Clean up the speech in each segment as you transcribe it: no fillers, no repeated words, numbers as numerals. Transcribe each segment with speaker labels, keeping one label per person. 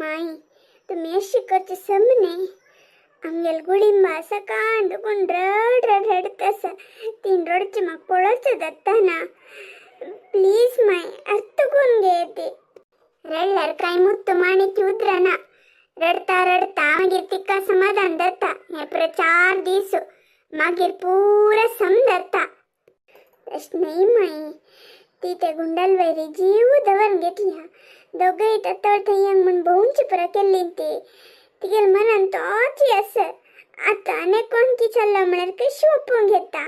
Speaker 1: माई तुम्ही अशी करते समने आमगेल गुळिंबा सकाळ रड रड रडतस तीन रोडचे मग पळच दत्ताना प्लीज माई अर्थ कोण घेते रडल्यार काय मुत्त माणिकी उद्रना रडता रडता मागीर तिका समाधान दत्ता हे प्रचार दिस मागीर पुरा समजता तश नाही माई ती ते गुंडाल वैरी जीव दवन घेतली दोघे तत्तळ थंयंग म्हण भोवूंची पुरा केल्ली ती तिगेल मनान तोची अस आता अनेक कोणकी चल्ला म्हळ्यार कशी ओपून घेता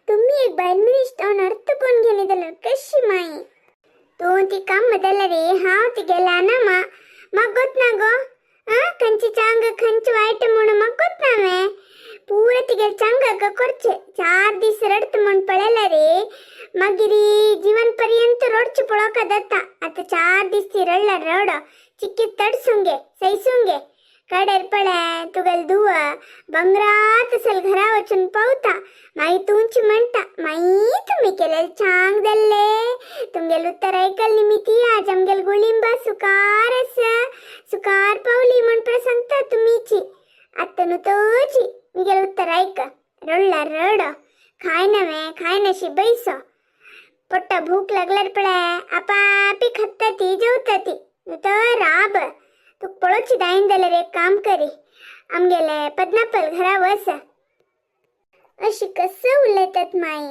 Speaker 1: तुम्ही एक बायल मनीस तो अर्थ कोण घेणे जाल्यार कशी माई तू ती काम बदलला रे हांव तिगेला ना म्हाका गोतना गो खंयची चांग खंयची वायट म्हणून म्हाका गोतना मे पुरा तिगेल चांग करचे 4 दीस रडत म्हण पळयला रे मागीर जीवन पर्यंत रोडचे पळोवका जाता आता 4 दीस ती रडला रड चिक्की तडसूंगे सैसूंगे कडेर पळय तुगेल दुव बंगरात असल घरा वचून पावता माई तुमची म्हणता माई तुम्ही केलेल चांग दल्ले तुमगेल उत्तर ऐकल्ली मी ती आज आमगेल गुळिंबा सुकार सुकार पावली म्हण सांगता तुम्हीची आता नु तोची मिगेल उत्तर ऐक रडला रड खाय नशी बैस पोट्टा भूक लागल्यार पळय आपापी खत्ता ती जेवता ती तर राब तू पळोची दायन जाल्यार एक काम करी आमगेले पद्नापल घरा वस अशी कसं उलयतात माई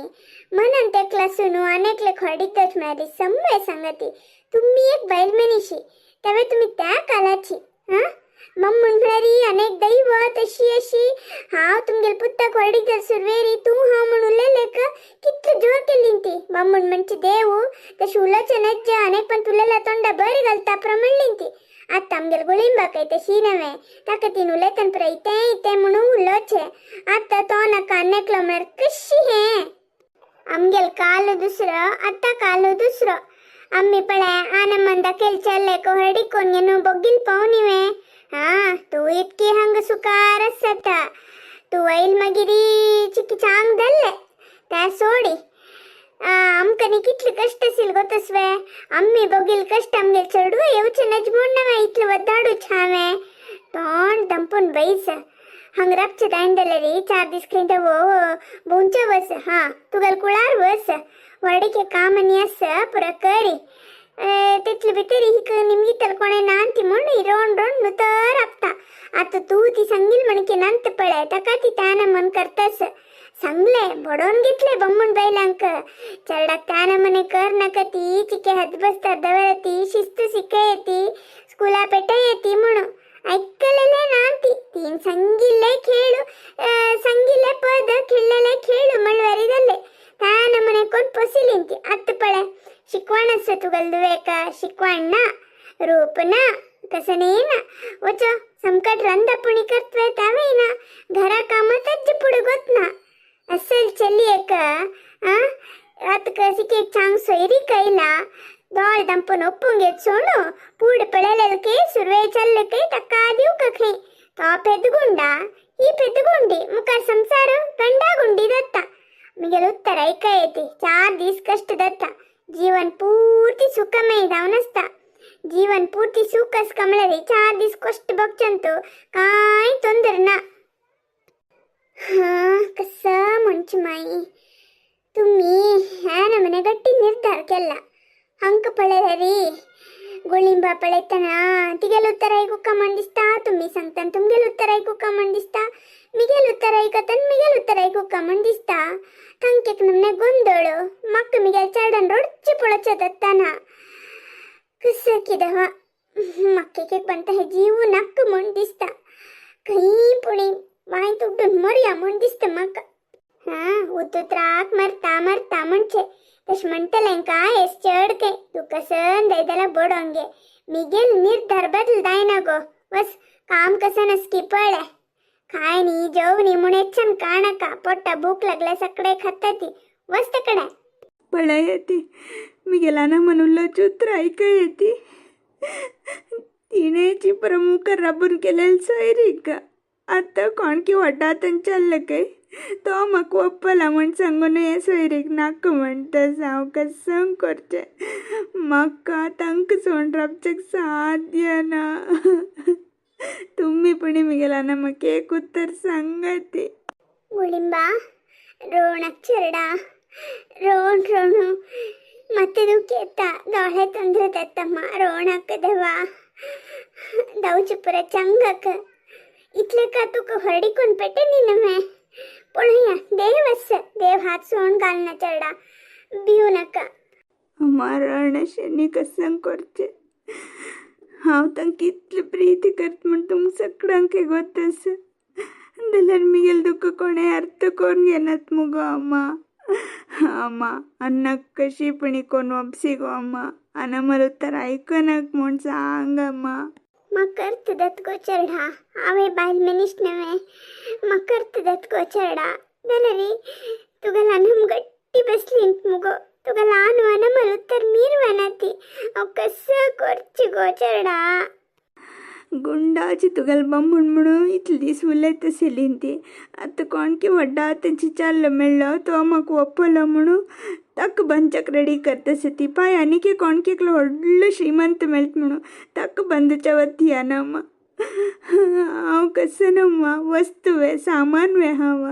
Speaker 1: म्हणून तेकला सुनू अनेकले खोडीतच मारी समय सांगती तुम्ही एक बैल मनीशी तेव्हा तुम्ही त्या कालाची मग म्हणणारी अनेक दैव तशी अशी हाव तुमगेल पुत्ता खोडीत सुरवेरी तू हाव म्हणून उलयले का कितलं जोर केली ती मम्मून म्हणची देऊ तशी उलच नज्ज अनेक पण तुला तोंडा बरी घालता प्रमाणली ती आता आमगेल गुळिंबा काय तशी नव्हे ताका तीन उलयतन पुरा इते म्हणून उलोचे आता तो नका अनेकलो म्हळ्यार कशी हे आमगेल काल दुसरं आता काल दुसरं आम्ही पळय आनमंदा केलचल्ले कोहरडी कोण घेऊन बोगील पावनिवे तू इतकी हंग सुकार असता तू वैल मगिरी चिकी चांग दल्ले त्या सोडी आमकनी कितले कष्ट असेल गोतस्वे आम्ही बघील कष्ट आमगे चढवे येऊचे नजमून नव्हे इतले वदाडू छावे तोंड दंपून बैस हंग रागचे दांडले रे 4 दीस खंय वो बोंचे बस तुगल कुळार बस वडीके कामनी अस पुरा करी तितले भितर हिक निमगी तर कोणे नांती म्हण हिरोण रोण नुतर आपता आता तू ती संगील म्हणके नांत पळय ताका ती त्यानं मन करतस सांगले बडवून घेतले बम्मून बैलांक चरडाक त्यानं म्हणे कर नका ती चिके हात बसतात दवळ ती शिस्त शिके येती स्कूला पेटा येती म्हणून ऐकलेले ना ती तीन संगीले खेळू संगीले पद खेळलेले खेळू मळवारी झाले त्यानं म्हणे कोण पोसिलीन ती आत पळय शिकवण असं तुगल दुवे का शिकवण ना रूप ना तसं नाही ना वच संकट रंधपुणी करतवे त्यावे ना घरा कामातच पुढे गोत ना असल चली एक आत कसी के चांग सोयरी कैला दोळ दंपन ओपून घेत सोनू पूड पळलेल के सुरवे चल्ल के टक्का देऊ कखे तो पेदगुंडा ही पेदगुंडी मुखार संसार गंडा गुंडी दत्ता मिगेल उत्तर ऐका येते 4 दीस कष्ट दत्ता जीवन पूर्ती सुखमय जाऊन असता जीवन पूर्ती सुखस कमळरे 4 दीस कष्ट बघचंतो काय तोंदर ना कसं म्हणची माई तुम्ही ह्या नमने गट्टी निर्धार केला हंक पळय रे गोळिंबा पळयतना तिगेल उत्तर ऐकू का दिसता तुम्ही सांगता तुमगेल उत्तर ऐकू का दिसता मिगेल उत्तर ऐकतन मिगेल उत्तर ऐकू का दिसता थंकेक नमने गोंधळ मग मिगेल चढण रोडची पळच दत्ताना कसं की दवा मक्के बनता हे जीव नक्क म्हण दिसता काही पुणे वाय तुटून मर्या म्हण दिसत मग उतुत्राक मरता मरता म्हणचे तश म्हणतलें काय चढके तू कसं दैदला बोडोंगे मिगेल निर्धार बदल दायना गो बस काम कसं नसकी पळय काय नी जेवणी म्हणे छन काणका पोट्टा भूक लागल्या सकडे खाताती वस्त कडे
Speaker 2: पळय येते मी गेला ना म्हणून चित्र ऐका येते तिनेची प्रमुख राबून केलेलं सोयरी का आता कोण की वाटातन चाललं काय तो म्हाका वप्पला म्हण सांगून हे सोयरीक नाका म्हणटा हांव कसं करचें म्हाका तांकां सोडून रावचें साथ दियना तुम्ही पण मिगेला ना म्हाका एक उत्तर सांगा ती
Speaker 1: ಗುಳಿಂಬಾ ರೋಣಕ್ಷರಡ ರೋಣ್ ರೋಣು ಮತ್ತೆ ದುಃಖೇತ ದೊಳೆ ತೊಂದ್ರೆ ತತ್ತಮ್ಮ ರೋಣಕ್ಕದವ ದೌಚುಪುರ ಚಂಗಕ್ಕ ಇತ್ಲಕ್ಕ ತುಕ ಹೊರಡಿಕೊಂಡು ಪೆಟ್ಟೆ ನಿನ್ನವೆ ಪುಣಯ್ಯ ದೇವಸ್ಸ ದೇವ್ ಹಾತ್ ಸೋಣ್ ಗಾಲ್ನ ಚರಡ ಬಿಯೂನಕ್ಕ
Speaker 2: मारण शेनी कसं करचें हांव तांकां इतलें प्रीती करता म्हण तुमकां सगळ्यांक गोत आसा जाल्यार मिगेल दुःख कोणें अर्थ करून घेनात मुगो अम्मा अन्नाक कशी पण कोण वापसी गो अम्मा आना मला उत्तर आयकनाक म्हण सांग अम्मा
Speaker 1: मकर्त दत्त गोचरडा हांवें बायल मनीस नव्हे मकर्त दत्त गोचरडा जाल्यार तुगेला नम गट्टी बसली मुगो तुका ल्हान वना मला उत्तर मीर वना ती हांव कसं करची गोचरडा
Speaker 2: गुंडाची तुगेल बंबून म्हणून इतले दीस उलयत आशिल्ली ती आतां कोणकी व्हड्डा तेंची चाल्लो मेळ्ळो तो म्हाका वपलो म्हणून ताका बंदच्याक रेडी करता आसा ती पाय आनी की कोणकेक व्हडलो श्रीमंत मेळटा म्हणून ताका बंदच्या वती ना अम्मा हांव कसं नम्मा वस्तू वे सामान वे हांव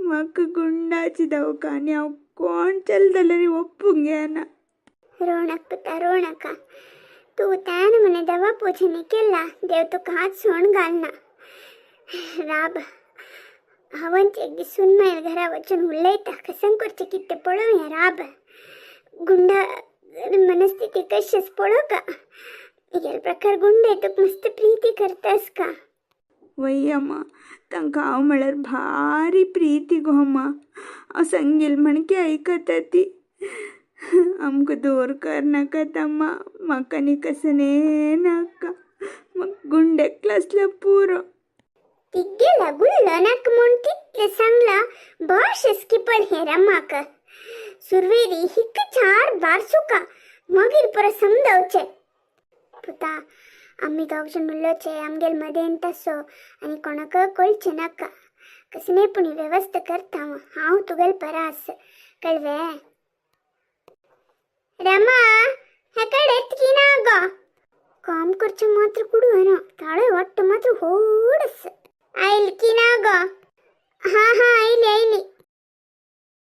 Speaker 2: म्हाका गुंडाची दवका आनी हांव कोण चल जाल्यार ಒಪ್ಪುಂಗ್ घेना
Speaker 1: रोणक पुता रोणका तू त्यान म्हणे दवा पूजने केला देव तुका हात सोण घालना राब हावंत एक दीस सुनमायर घरा वचून उलयता कसन करचें कितें तें पळोवया राब गुंडा मनस्थिती कशीच पळो का इगेल प्रकार गुंडे तुका मस्त प्रीती करतास का
Speaker 2: वय अम्मा तांकां हांव म्हळ्यार भारी प्रीती गो अम्मा हांव सांगील म्हणकी आयकता ती आमकां दूर करनाकात अम्मा म्हाका आनी कसने नाका म्हाका गुंडेक आसल्या पुरो
Speaker 1: तिगेला गुल्लो नाक म्हूण तितलें सांगला भाशेस पड हेरा म्हाका सुरवेरी हिक 4 बार सुका मागीर परत समजावचें पुता आमी दोगजण उरलोचे आमगेल मदें तसो आनी कोणाक कळचें नाका कसलेपणी वेवस्था करता हांव तुगेल परास कळ्ळें रमा हेकडे एत्की ना गो काम करचें मात्र कुडवना ताळे वाटतं मात्र होडस आयली की ना गो हा आयली